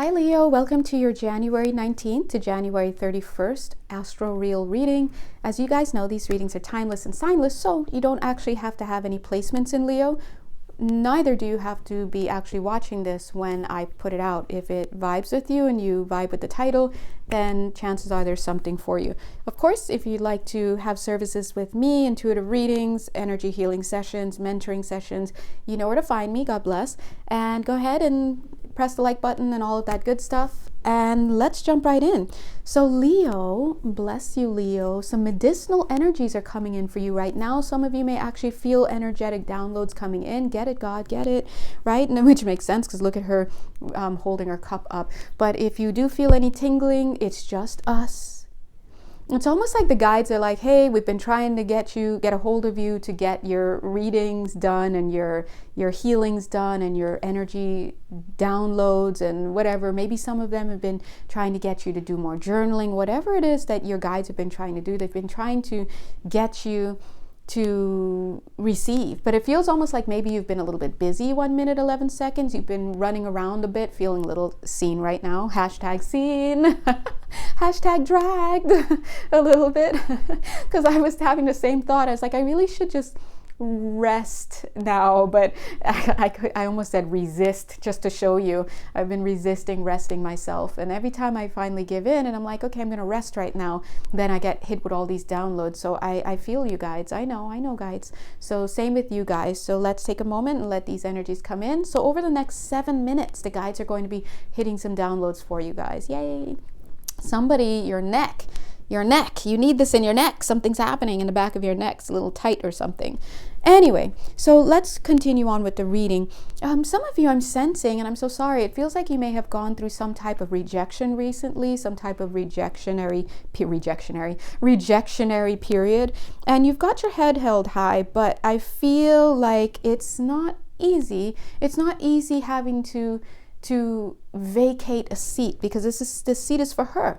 Hi Leo, welcome to your January 19th to January 31st Astro Real reading. As you guys know, these readings are timeless and signless, so you don't actually have to have any placements in Leo. Neither do you have to be actually watching this when I put it out. If it vibes with you and you vibe with the title, then chances are there's something for you. Of course, if you'd like to have services with me, intuitive readings, energy healing sessions, mentoring sessions, you know where to find me, God bless. And go ahead and press the like button and all of that good stuff. And let's jump right in. So Leo, bless you Leo, some medicinal energies are coming in for you right now. Some of you may actually feel energetic downloads coming in. Get it, God, get it, right? And which makes sense because look at her holding her cup up. But if you do feel any tingling, it's just us. It's almost like the guides are like, hey, we've been trying to get a hold of you to get your readings done and your healings done and your energy downloads and whatever. Maybe some of them have been trying to get you to do more journaling, whatever it is that your guides have been trying to do. They've been trying to get you to receive, but it feels almost like maybe you've been a little bit busy 1 minute 11 seconds. You've been running around a bit, feeling a little seen right now. Hashtag seen. Hashtag dragged a little bit because I was having the same thought. I was like, I really should just rest now, but I almost said resist just to show you. I've been resisting resting myself, and every time I finally give in and I'm like, okay, I'm gonna rest right now, then I get hit with all these downloads. So I feel you guys. I know guides. So same with you guys. So let's take a moment and let these energies come in. So over the next 7 minutes, the guides are going to be hitting some downloads for you guys. Yay. Somebody, your neck, you need this in your neck. Something's happening in the back of your neck. It's a little tight or something. Anyway, so let's continue on with the reading. Some of you I'm sensing, and I'm so sorry, it feels like you may have gone through some type of rejection recently, some type of rejectionary period, and you've got your head held high, but I feel like it's not easy. It's not easy having to vacate a seat, because this seat is for her.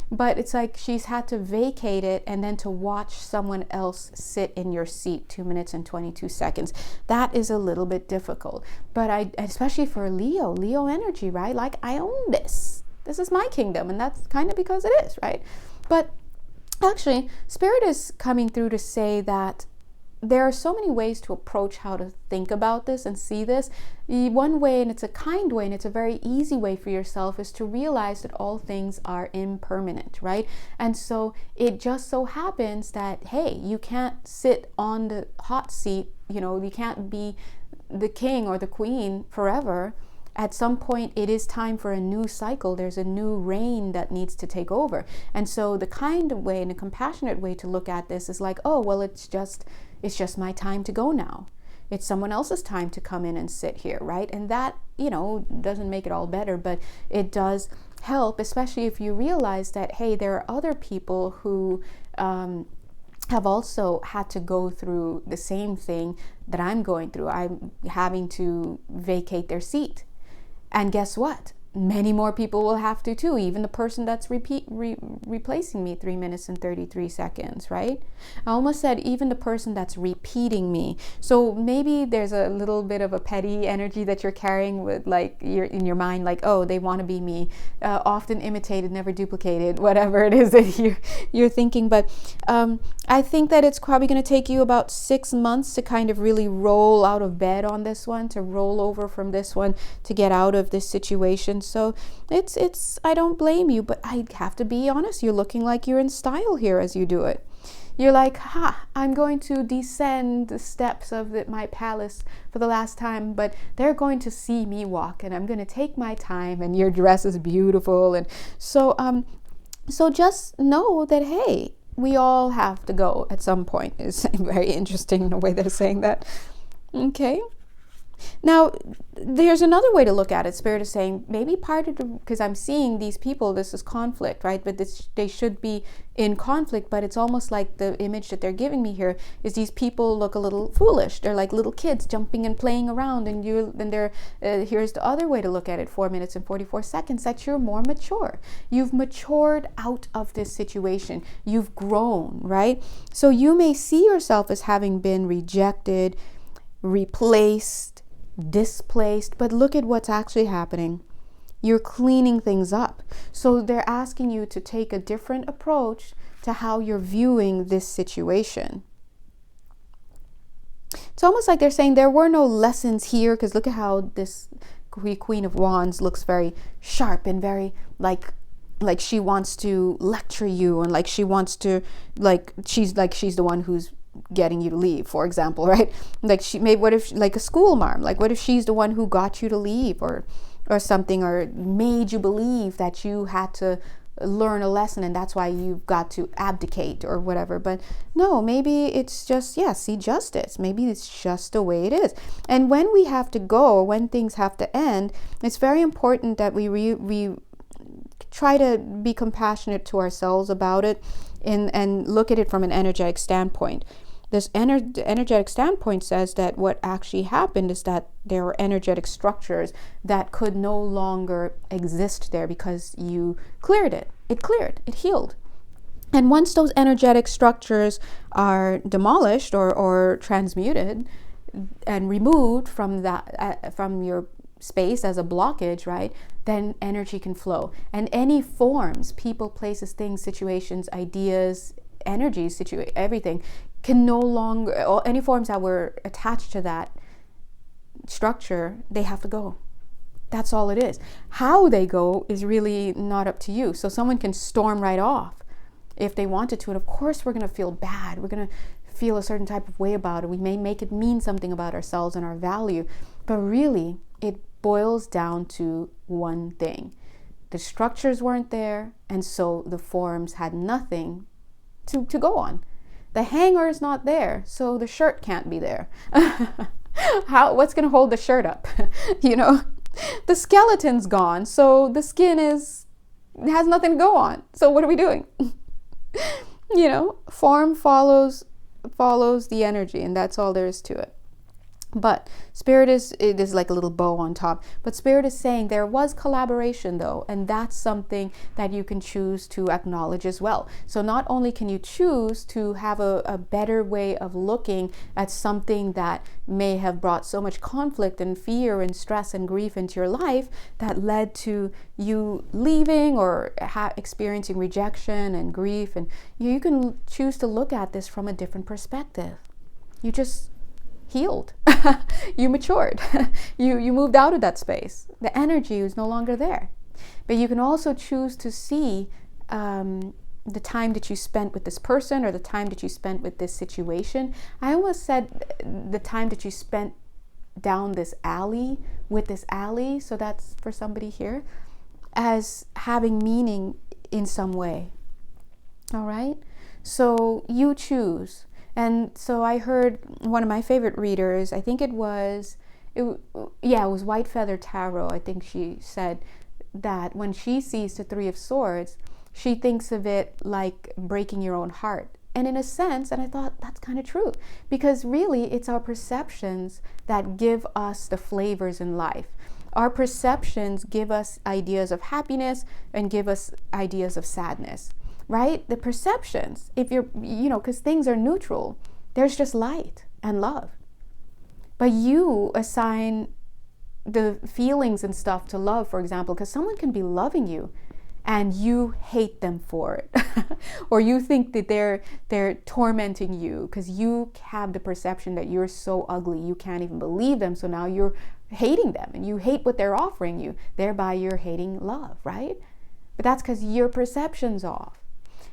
But it's like she's had to vacate it and then to watch someone else sit in your seat 2 minutes and 22 seconds. That is a little bit difficult. But especially for Leo energy, right? Like, I own this. This is my kingdom, and that's kind of because it is, right? But actually, Spirit is coming through to say that there are so many ways to approach how to think about this and see this. One way, and it's a kind way, and it's a very easy way for yourself, is to realize that all things are impermanent, right? And so it just so happens that, hey, you can't sit on the hot seat, you can't be the king or the queen forever. At some point, it is time for a new cycle. There's a new reign that needs to take over. And so the kind of way and a compassionate way to look at this is like, oh, well, it's just my time to go now. It's someone else's time to come in and sit here, right? And that, doesn't make it all better, but it does help, especially if you realize that, hey, there are other people who have also had to go through the same thing that I'm going through. I'm having to vacate their seat. And guess what? Many more people will have to too, even the person that's replacing me 3 minutes and 33 seconds, right? I almost said even the person that's repeating me. So maybe there's a little bit of a petty energy that you're carrying with, like, you're in your mind, like, oh, they want to be me, often imitated, never duplicated, whatever it is that you're thinking. But I think that it's probably going to take you about 6 months to kind of really roll out of bed on this one, to roll over from this one, to get out of this situation. So it's I don't blame you, but I have to be honest, you're looking like you're in style here as you do it. You're like, I'm going to descend the steps of my palace for the last time, but they're going to see me walk, and I'm going to take my time, and your dress is beautiful. And so just know that, hey, we all have to go at some point. It's very interesting the way they're saying that. Okay. Now, there's another way to look at it. Spirit is saying maybe part of because I'm seeing these people, this is conflict, right? But they should be in conflict, but it's almost like the image that they're giving me here is these people look a little foolish. They're like little kids jumping and playing around, and here's the other way to look at it, 4 minutes and 44 seconds, that you're more mature. You've matured out of this situation. You've grown, right? So you may see yourself as having been rejected, replaced, displaced, but look at what's actually happening. You're cleaning things up. So they're asking you to take a different approach to how you're viewing this situation. It's almost like they're saying there were no lessons here, because look at how this Queen of Wands looks very sharp and very like she wants to lecture you, and like she wants to she's the one who's getting you to leave, for example, right? Like what if like a school marm, like what if she's the one who got you to leave or something, or made you believe that you had to learn a lesson and that's why you've got to abdicate or whatever. But no, maybe it's just, see justice. Maybe it's just the way it is. And when we have to go, when things have to end, it's very important that we try to be compassionate to ourselves about it and look at it from an energetic standpoint. This energetic standpoint says that what actually happened is that there were energetic structures that could no longer exist there because you cleared it. It cleared, it healed. And once those energetic structures are demolished or transmuted and removed from from your space as a blockage, right, then energy can flow. And any forms, people, places, things, situations, ideas, energies, everything can no longer, or any forms that were attached to that structure, they have to go. That's all it is. How they go is really not up to you. So someone can storm right off if they wanted to. And of course, we're going to feel bad. We're going to feel a certain type of way about it. We may make it mean something about ourselves and our value. But really, it boils down to one thing. The structures weren't there, and so the forms had nothing to go on. The hanger is not there, so the shirt can't be there. What's going to hold the shirt up? The skeleton's gone, so the skin has nothing to go on. So what are we doing? Form follows the energy, and that's all there is to it. But Spirit it is like a little bow on top. But Spirit is saying there was collaboration though, and that's something that you can choose to acknowledge as well. So not only can you choose to have a better way of looking at something that may have brought so much conflict and fear and stress and grief into your life that led to you leaving or experiencing rejection and grief, and you can choose to look at this from a different perspective. You just healed. You matured. You moved out of that space. The energy is no longer there. But you can also choose to see the time that you spent with this person or the time that you spent with this situation. I almost said the time that you spent down this alley with this alley, so that's for somebody here, as having meaning in some way. All right? So you choose. And so I heard one of my favorite readers, I think it was White Feather Tarot. I think she said that when she sees the Three of Swords, she thinks of it like breaking your own heart. And in a sense, and I thought that's kind of true, because really it's our perceptions that give us the flavors in life. Our perceptions give us ideas of happiness and give us ideas of sadness. Right? The perceptions, if you're, because things are neutral, there's just light and love. But you assign the feelings and stuff to love, for example, because someone can be loving you and you hate them for it. Or you think that they're tormenting you because you have the perception that you're so ugly, you can't even believe them. So now you're hating them and you hate what they're offering you. Thereby you're hating love, right? But that's because your perception's off.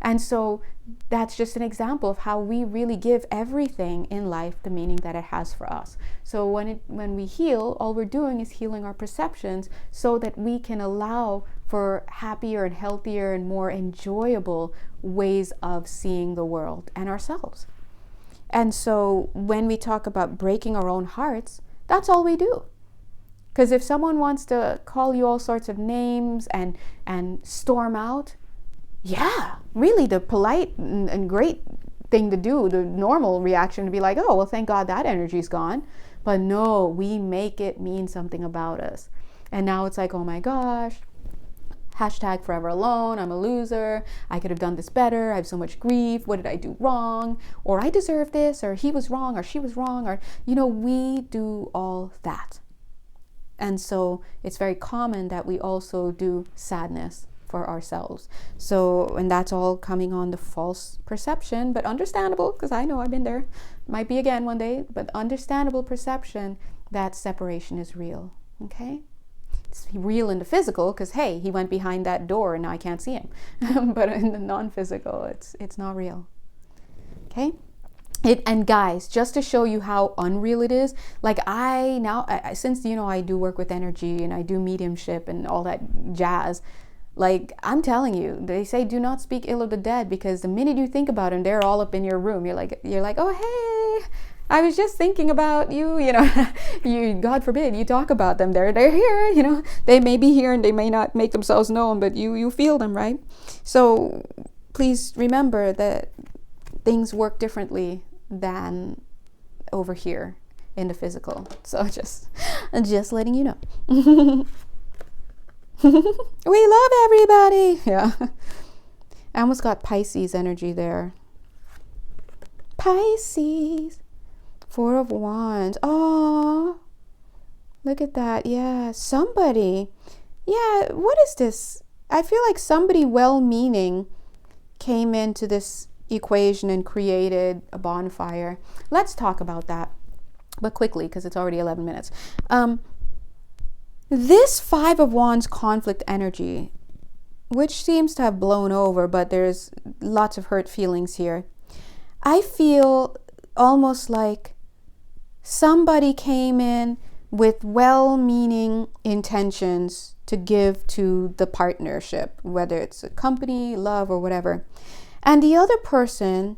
And so that's just an example of how we really give everything in life the meaning that it has for us. So when we heal, all we're doing is healing our perceptions so that we can allow for happier and healthier and more enjoyable ways of seeing the world and ourselves. And so when we talk about breaking our own hearts, that's all we do. Because if someone wants to call you all sorts of names and storm out, yeah, really the polite and great thing to do, the normal reaction to be like, oh, well, thank God that energy's gone. But no, we make it mean something about us. And now it's like, oh my gosh, hashtag forever alone, I'm a loser, I could have done this better, I have so much grief, what did I do wrong? Or I deserve this, or he was wrong, or she was wrong, or, we do all that. And so it's very common that we also do sadness for ourselves. So, and that's all coming on the false perception, but understandable, because I know I've been there. Might be again one day, but understandable perception that separation is real. Okay? It's real in the physical, because hey, he went behind that door and now I can't see him. But in the non-physical, it's not real. Okay? And guys, just to show you how unreal it is, like since I do work with energy and I do mediumship and all that jazz, like I'm telling you, they say do not speak ill of the dead, because the minute you think about them, they're all up in your room. You're like, oh hey, I was just thinking about you. You, God forbid, you talk about them. They're here. They may be here and they may not make themselves known, but you feel them, right? So please remember that things work differently than over here in the physical. So just letting you know. We love everybody. Yeah. I almost got Pisces energy there. Pisces. 4 of Wands. Oh, look at that. Yeah. Somebody. Yeah. What is this? I feel like somebody well-meaning came into this equation and created a bonfire. Let's talk about that, but quickly, because it's already 11 minutes. This 5 of Wands conflict energy, which seems to have blown over, but there's lots of hurt feelings here. I feel almost like somebody came in with well-meaning intentions to give to the partnership, whether it's a company, love, or whatever. And the other person,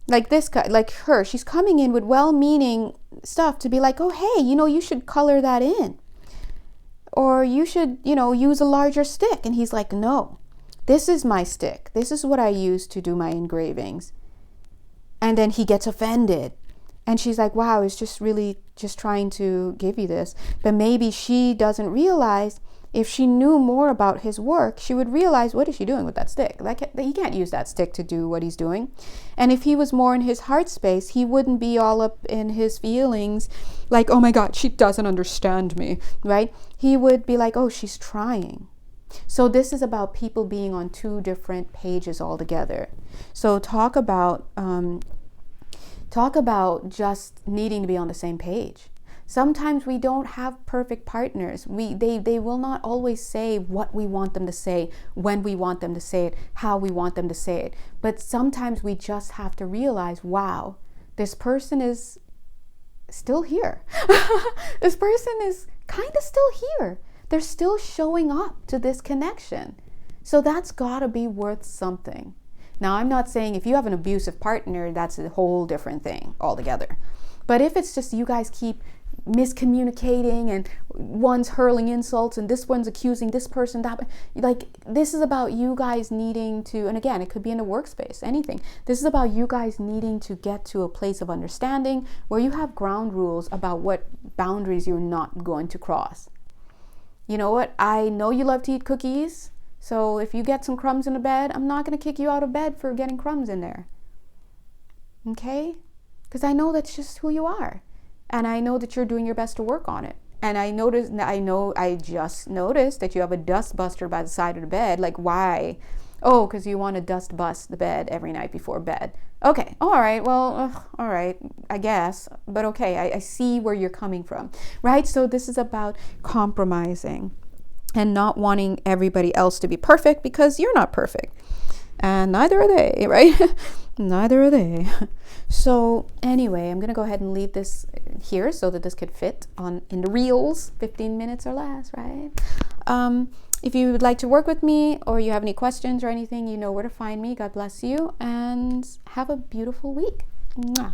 like this guy, like her, she's coming in with well-meaning stuff to be like, oh, hey, you should color that in. Or you should, use a larger stick. And he's like, no, this is my stick. This is what I use to do my engravings. And then he gets offended. And she's like, wow, it's just really just trying to give you this. But maybe she doesn't realize, if she knew more about his work, she would realize, what is she doing with that stick? Like, he can't use that stick to do what he's doing. And if he was more in his heart space, he wouldn't be all up in his feelings, like, oh my God, she doesn't understand me, right? He would be like, oh, she's trying. So this is about people being on 2 different pages altogether. So talk about just needing to be on the same page. Sometimes we don't have perfect partners. They will not always say what we want them to say, when we want them to say it, how we want them to say it. But sometimes we just have to realize, wow, this person is still here. This person is kind of still here. They're still showing up to this connection. So that's got to be worth something. Now, I'm not saying if you have an abusive partner, that's a whole different thing altogether. But if it's just you guys keep miscommunicating and one's hurling insults and this one's accusing this person, that, like, this is about you guys needing to, and again, it could be in the workspace, anything. This is about you guys needing to get to a place of understanding where you have ground rules about what boundaries you're not going to cross. You know what? I know you love to eat cookies. So if you get some crumbs in the bed, I'm not going to kick you out of bed for getting crumbs in there. Okay? Because I know that's just who you are. And I know that you're doing your best to work on it. And I just noticed that you have a dust buster by the side of the bed. Like, why? Oh, because you want to dust bust the bed every night before bed. Okay, all right, well, all right, I guess. But okay, I see where you're coming from, right? So this is about compromising and not wanting everybody else to be perfect, because you're not perfect. And neither are they, right? Neither are they. So anyway, I'm going to go ahead and leave this here so that this could fit in the reels, 15 minutes or less, right? If you would like to work with me or you have any questions or anything, you know where to find me. God bless you and have a beautiful week. Mwah.